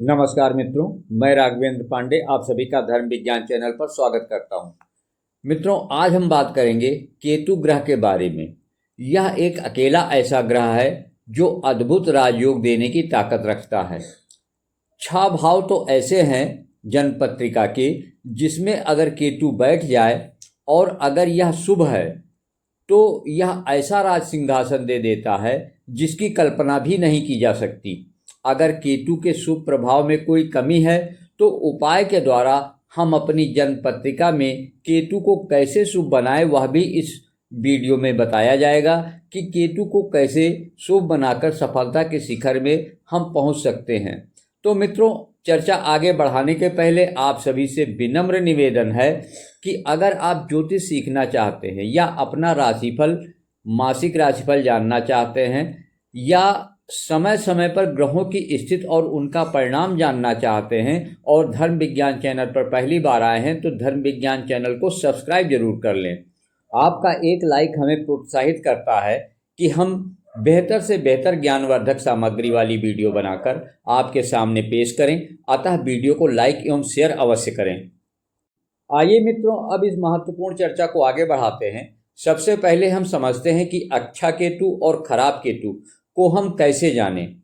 नमस्कार मित्रों, मैं राघवेंद्र पांडे आप सभी का धर्म विज्ञान चैनल पर स्वागत करता हूं। मित्रों, आज हम बात करेंगे केतु ग्रह के बारे में। यह एक अकेला ऐसा ग्रह है जो अद्भुत राजयोग देने की ताकत रखता है। 6 भाव तो ऐसे हैं जन्मपत्रिका के जिसमें अगर केतु बैठ जाए और अगर यह शुभ है तो यह ऐसा राज सिंहासन दे देता है जिसकी कल्पना भी नहीं की जा सकती। अगर केतु के शुभ प्रभाव में कोई कमी है तो उपाय के द्वारा हम अपनी जन्म पत्रिका में केतु को कैसे शुभ बनाएं वह भी इस वीडियो में बताया जाएगा कि केतु को कैसे शुभ बनाकर सफलता के शिखर में हम पहुंच सकते हैं। तो मित्रों, चर्चा आगे बढ़ाने के पहले आप सभी से विनम्र निवेदन है कि अगर आप ज्योतिष सीखना चाहते हैं या अपना राशिफल मासिक राशिफल जानना चाहते हैं या समय समय पर ग्रहों की स्थिति और उनका परिणाम जानना चाहते हैं और धर्म विज्ञान चैनल पर पहली बार आए हैं तो धर्म विज्ञान चैनल को सब्सक्राइब जरूर कर लें। आपका एक लाइक हमें प्रोत्साहित करता है कि हम बेहतर से बेहतर ज्ञानवर्धक सामग्री वाली वीडियो बनाकर आपके सामने पेश करें। अतः वीडियो को लाइक एवं शेयर अवश्य करें। आइए मित्रों, अब इस महत्वपूर्ण चर्चा को आगे बढ़ाते हैं। सबसे पहले हम समझते हैं कि अच्छा केतु और खराब केतु को हम कैसे जानें,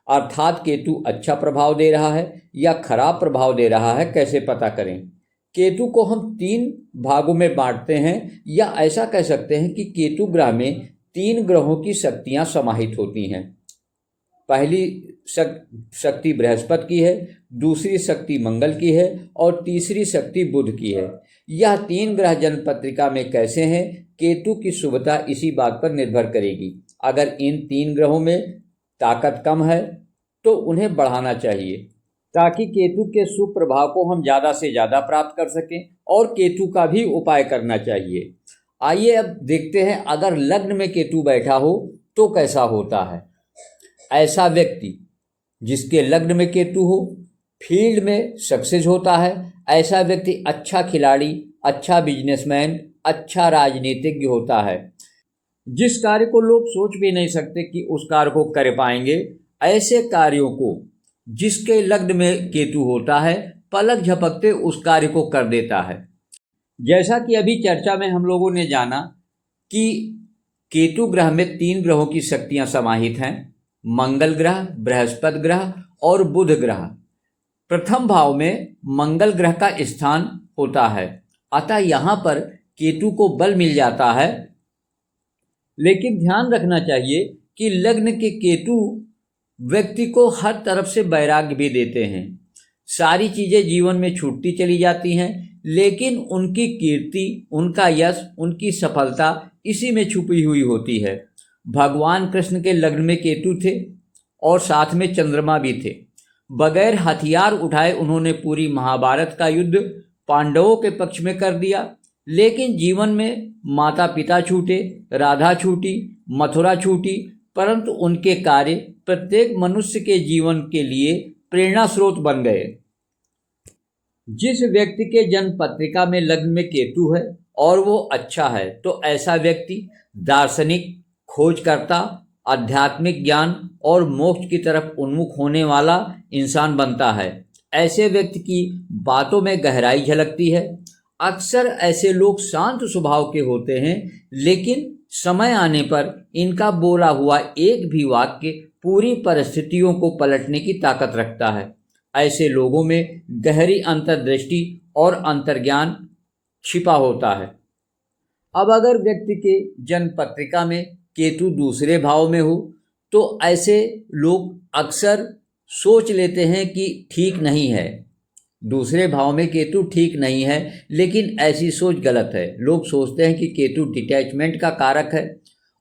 अर्थात केतु अच्छा प्रभाव दे रहा है या खराब प्रभाव दे रहा है कैसे पता करें। केतु को हम 3 भागों में बांटते हैं या ऐसा कह सकते हैं कि केतु ग्रह में 3 ग्रहों की शक्तियां समाहित होती हैं। पहली शक्ति बृहस्पति की है, दूसरी शक्ति मंगल की है और तीसरी शक्ति बुध की है। यह 3 ग्रह जन्म पत्रिका में कैसे हैं, केतु की शुभता इसी बात पर निर्भर करेगी। अगर इन 3 ग्रहों में ताकत कम है तो उन्हें बढ़ाना चाहिए ताकि केतु के शुभ प्रभाव को हम ज़्यादा से ज़्यादा प्राप्त कर सकें और केतु का भी उपाय करना चाहिए। आइए अब देखते हैं अगर लग्न में केतु बैठा हो तो कैसा होता है। ऐसा व्यक्ति जिसके लग्न में केतु हो फील्ड में सक्सेस होता है। ऐसा व्यक्ति अच्छा खिलाड़ी, अच्छा बिजनेसमैन, अच्छा राजनीतिज्ञ होता है। जिस कार्य को लोग सोच भी नहीं सकते कि उस कार्य को कर पाएंगे, ऐसे कार्यों को जिसके लग्न में केतु होता है पलक झपकते उस कार्य को कर देता है। जैसा कि अभी चर्चा में हम लोगों ने जाना कि केतु ग्रह में 3 ग्रहों की शक्तियां समाहित हैं, मंगल ग्रह, बृहस्पति ग्रह और बुध ग्रह। प्रथम भाव में मंगल ग्रह का स्थान होता है, अतः यहाँ पर केतु को बल मिल जाता है। लेकिन ध्यान रखना चाहिए कि लग्न के केतु व्यक्ति को हर तरफ से वैराग्य भी देते हैं। सारी चीज़ें जीवन में छूटती चली जाती हैं, लेकिन उनकी कीर्ति, उनका यश, उनकी सफलता इसी में छुपी हुई होती है। भगवान कृष्ण के लग्न में केतु थे और साथ में चंद्रमा भी थे। बगैर हथियार उठाए उन्होंने पूरी महाभारत का युद्ध पांडवों के पक्ष में कर दिया। लेकिन जीवन में माता पिता छूटे, राधा छूटी, मथुरा छूटी, परंतु उनके कार्य प्रत्येक मनुष्य के जीवन के लिए प्रेरणा स्रोत बन गए। जिस व्यक्ति के जन्म पत्रिका में लग्न में केतु है और वो अच्छा है तो ऐसा व्यक्ति दार्शनिक, खोजकर्ता, आध्यात्मिक ज्ञान और मोक्ष की तरफ उन्मुख होने वाला इंसान बनता है। ऐसे व्यक्ति की बातों में गहराई झलकती है। अक्सर ऐसे लोग शांत स्वभाव के होते हैं, लेकिन समय आने पर इनका बोला हुआ एक भी वाक्य पूरी परिस्थितियों को पलटने की ताकत रखता है। ऐसे लोगों में गहरी अंतर्दृष्टि और अंतर्ज्ञान छिपा होता है। अब अगर व्यक्ति के जन्म पत्रिका में केतु दूसरे भाव में हो तो ऐसे लोग अक्सर सोच लेते हैं कि ठीक नहीं है, दूसरे भाव में केतु ठीक नहीं है, लेकिन ऐसी सोच गलत है। लोग सोचते हैं कि केतु डिटैचमेंट का कारक है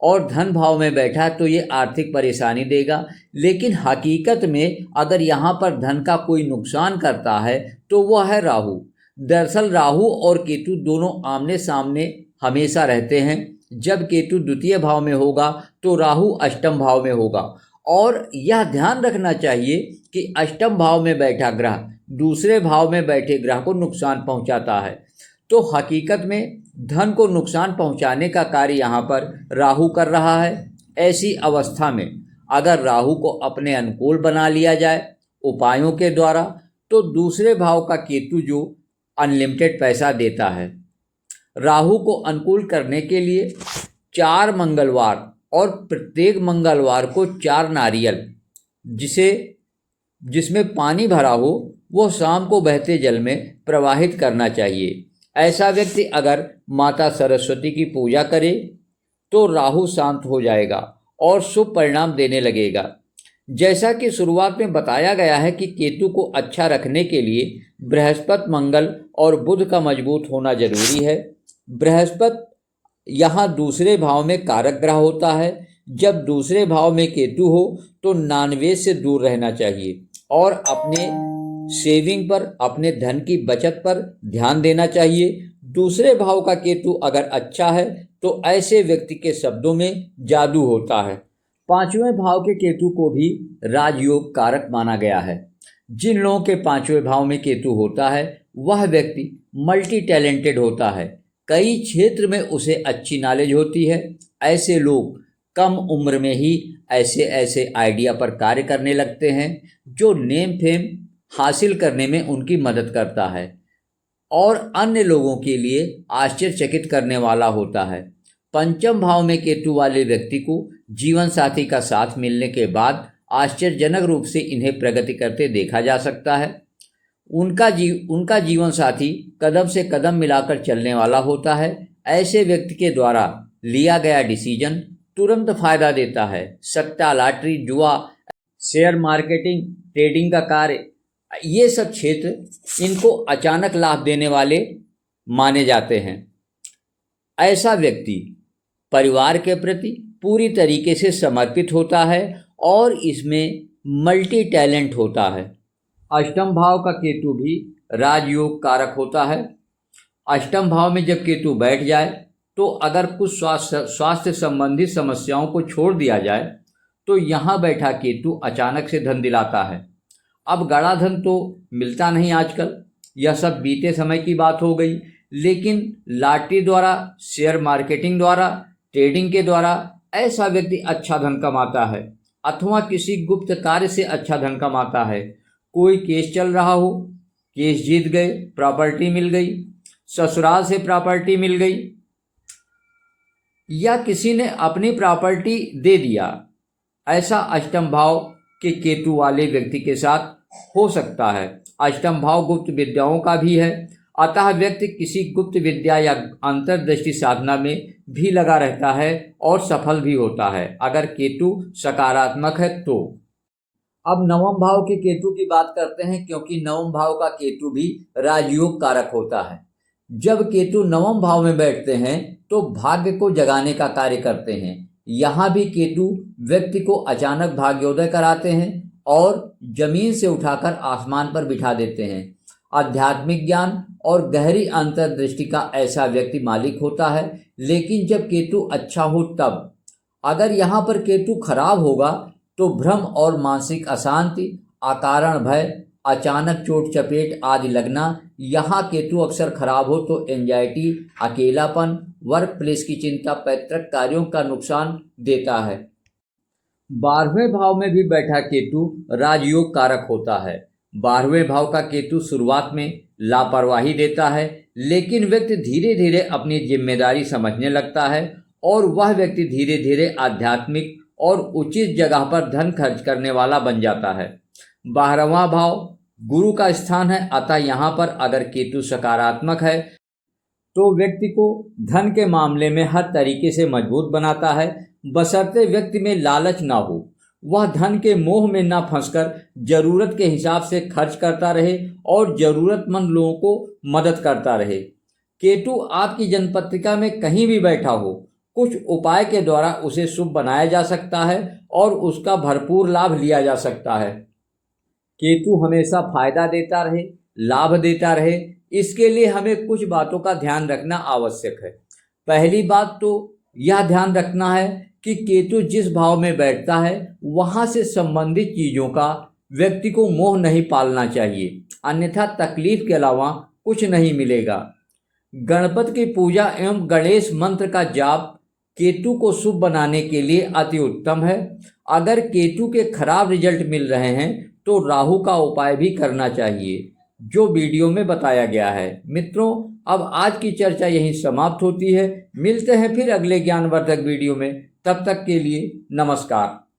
और धन भाव में बैठा है तो ये आर्थिक परेशानी देगा, लेकिन हकीकत में अगर यहाँ पर धन का कोई नुकसान करता है तो वह है राहु। दरअसल राहु और केतु दोनों आमने सामने हमेशा रहते हैं। जब केतु द्वितीय भाव में होगा तो राहु अष्टम भाव में होगा और यह ध्यान रखना चाहिए कि अष्टम भाव में बैठा ग्रह दूसरे भाव में बैठे ग्रह को नुकसान पहुंचाता है। तो हकीकत में धन को नुकसान पहुंचाने का कार्य यहाँ पर राहु कर रहा है। ऐसी अवस्था में अगर राहु को अपने अनुकूल बना लिया जाए उपायों के द्वारा, तो दूसरे भाव का केतु जो अनलिमिटेड पैसा देता है। राहु को अनुकूल करने के लिए 4 मंगलवार और प्रत्येक मंगलवार को 4 नारियल जिसमें पानी भरा हो वो शाम को बहते जल में प्रवाहित करना चाहिए। ऐसा व्यक्ति अगर माता सरस्वती की पूजा करे तो राहु शांत हो जाएगा और शुभ परिणाम देने लगेगा। जैसा कि शुरुआत में बताया गया है कि केतु को अच्छा रखने के लिए बृहस्पति, मंगल और बुध का मजबूत होना जरूरी है। बृहस्पति यहाँ दूसरे भाव में कारक ग्रह होता है। जब दूसरे भाव में केतु हो तो नॉनवेज से दूर रहना चाहिए और अपने सेविंग पर, अपने धन की बचत पर ध्यान देना चाहिए। दूसरे भाव का केतु अगर अच्छा है तो ऐसे व्यक्ति के शब्दों में जादू होता है। 5वें भाव के केतु को भी राजयोग कारक माना गया है। जिन लोगों के 5वें भाव में केतु होता है वह व्यक्ति मल्टी टैलेंटेड होता है। कई क्षेत्र में उसे अच्छी नॉलेज होती है। ऐसे लोग कम उम्र में ही ऐसे ऐसे आइडिया पर कार्य करने लगते हैं जो नेम फेम हासिल करने में उनकी मदद करता है और अन्य लोगों के लिए आश्चर्यचकित करने वाला होता है। 5वें भाव में केतु वाले व्यक्ति को जीवन साथी का साथ मिलने के बाद आश्चर्यजनक रूप से इन्हें प्रगति करते देखा जा सकता है। उनका जीवन साथी कदम से कदम मिलाकर चलने वाला होता है। ऐसे व्यक्ति के द्वारा लिया गया डिसीजन तुरंत फायदा देता है। सट्टा, लॉटरी, जुआ, शेयर मार्केटिंग, ट्रेडिंग का कार्य, ये सब क्षेत्र इनको अचानक लाभ देने वाले माने जाते हैं। ऐसा व्यक्ति परिवार के प्रति पूरी तरीके से समर्पित होता है और इसमें मल्टी टैलेंट होता है। 8वें भाव का केतु भी राजयोग कारक होता है। 8वें भाव में जब केतु बैठ जाए तो अगर कुछ स्वास्थ्य संबंधी समस्याओं को छोड़ दिया जाए तो यहाँ बैठा केतु अचानक से धन दिलाता है। अब गड़ा धन तो मिलता नहीं आजकल, यह सब बीते समय की बात हो गई, लेकिन लॉटरी द्वारा, शेयर मार्केटिंग द्वारा, ट्रेडिंग के द्वारा ऐसा व्यक्ति अच्छा धन कमाता है अथवा किसी गुप्त कार्य से अच्छा धन कमाता है। कोई केस चल रहा हो, केस जीत गए, प्रॉपर्टी मिल गई, ससुराल से प्रॉपर्टी मिल गई या किसी ने अपनी प्रॉपर्टी दे दिया, ऐसा 8वें भाव के केतु वाले व्यक्ति के साथ हो सकता है। 8वें भाव गुप्त विद्याओं का भी है, अतः व्यक्ति किसी गुप्त विद्या या अंतर्दृष्टि साधना में भी लगा रहता है और सफल भी होता है अगर केतु सकारात्मक है तो। अब 9वें भाव के केतु की बात करते हैं, क्योंकि 9वें भाव का केतु भी राजयोग कारक होता है। जब केतु 9वें भाव में बैठते हैं तो भाग्य को जगाने का कार्य करते हैं। यहाँ भी केतु व्यक्ति को अचानक भाग्योदय कराते हैं और जमीन से उठाकर आसमान पर बिठा देते हैं। आध्यात्मिक ज्ञान और गहरी अंतर्दृष्टि का ऐसा व्यक्ति मालिक होता है। लेकिन जब केतु अच्छा हो तब, अगर यहाँ पर केतु खराब होगा तो भ्रम और मानसिक अशांति, अकारण भय, अचानक चोट चपेट आदि लगना। यहाँ केतु अक्सर खराब हो तो एंजाइटी, अकेलापन, वर्क प्लेस की चिंता, पैतृक कार्यों का नुकसान देता है। 12वें भाव में भी बैठा केतु राजयोग कारक होता है। 12वें भाव का केतु शुरुआत में लापरवाही देता है, लेकिन व्यक्ति धीरे धीरे अपनी जिम्मेदारी समझने लगता है और वह व्यक्ति धीरे धीरे आध्यात्मिक और उचित जगह पर धन खर्च करने वाला बन जाता है। 12वां भाव गुरु का स्थान है, अतः यहाँ पर अगर केतु सकारात्मक है तो व्यक्ति को धन के मामले में हर तरीके से मजबूत बनाता है, बशर्ते व्यक्ति में लालच ना हो। वह धन के मोह में ना फंसकर जरूरत के हिसाब से खर्च करता रहे और जरूरतमंद लोगों को मदद करता रहे। केतु आपकी जन्मपत्रिका में कहीं भी बैठा हो, कुछ उपाय के द्वारा उसे शुभ बनाया जा सकता है और उसका भरपूर लाभ लिया जा सकता है। केतु हमेशा फायदा देता रहे, लाभ देता रहे, इसके लिए हमें कुछ बातों का ध्यान रखना आवश्यक है। पहली बात तो यह ध्यान रखना है कि केतु जिस भाव में बैठता है वहां से संबंधित चीजों का व्यक्ति को मोह नहीं पालना चाहिए, अन्यथा तकलीफ के अलावा कुछ नहीं मिलेगा। गणपति की पूजा एवं गणेश मंत्र का जाप केतु को शुभ बनाने के लिए अति उत्तम है। अगर केतु के खराब रिजल्ट मिल रहे हैं तो राहु का उपाय भी करना चाहिए, जो वीडियो में बताया गया है। मित्रों, अब आज की चर्चा यहीं समाप्त होती है। मिलते हैं फिर अगले ज्ञानवर्धक वीडियो में। तब तक के लिए नमस्कार।